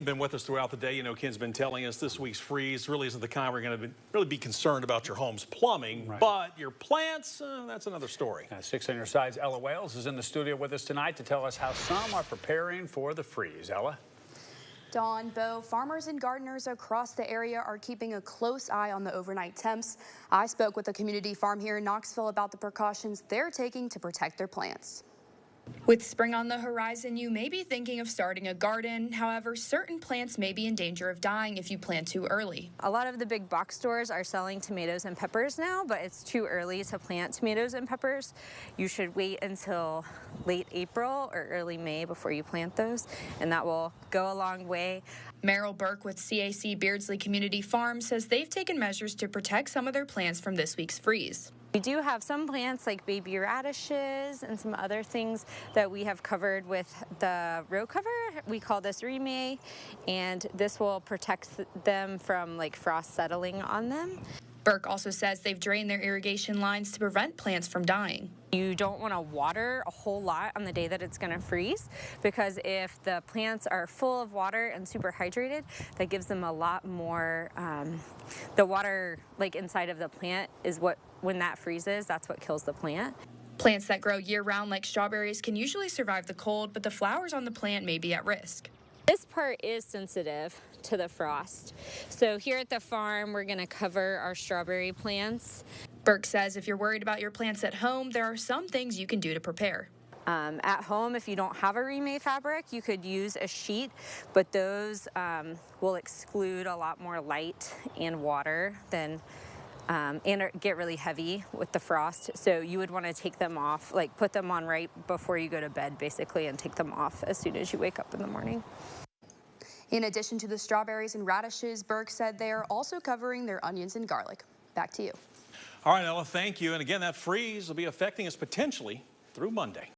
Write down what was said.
Been with us throughout the day. You know, Ken's been telling us this week's freeze really isn't the kind we're going to really be concerned about your home's plumbing, right. But your plants, that's another story. 6 on your sides. Ella Wales is in the studio with us tonight to tell us how some are preparing for the freeze. Ella? Dawn, Bo, farmers and gardeners across the area are keeping a close eye on the overnight temps. I spoke with a community farm here in Knoxville about the precautions they're taking to protect their plants. With spring on the horizon, you may be thinking of starting a garden. However, certain plants may be in danger of dying if you plant too early. A lot of the big box stores are selling tomatoes and peppers now, but it's too early to plant tomatoes and peppers. You should wait until late April or early May before you plant those, and that will go a long way. Merrill Burke with CAC Beardsley Community Farm says they've taken measures to protect some of their plants from this week's freeze. We do have some plants like baby radishes and some other things that we have covered with the row cover. We call this remay, and this will protect them from like frost settling on them. Burke also says they've drained their irrigation lines to prevent plants from dying. You don't want to water a whole lot on the day that it's going to freeze, because if the plants are full of water and super hydrated, that gives them a lot more. The water like inside of the plant is what, when that freezes, that's what kills the plant. Plants that grow year-round like strawberries can usually survive the cold, but the flowers on the plant may be at risk. This part is sensitive to the frost. So here at the farm, we're going to cover our strawberry plants. Burke says if you're worried about your plants at home, there are some things you can do to prepare. At home, if you don't have a remay fabric, you could use a sheet, but those will exclude a lot more light and water than and get really heavy with the frost. So you would want to take them off, like put them on right before you go to bed, basically, and take them off as soon as you wake up in the morning. In addition to the strawberries and radishes, Burke said they are also covering their onions and garlic. Back to you. All right, Ella, thank you. And again, that freeze will be affecting us potentially through Monday.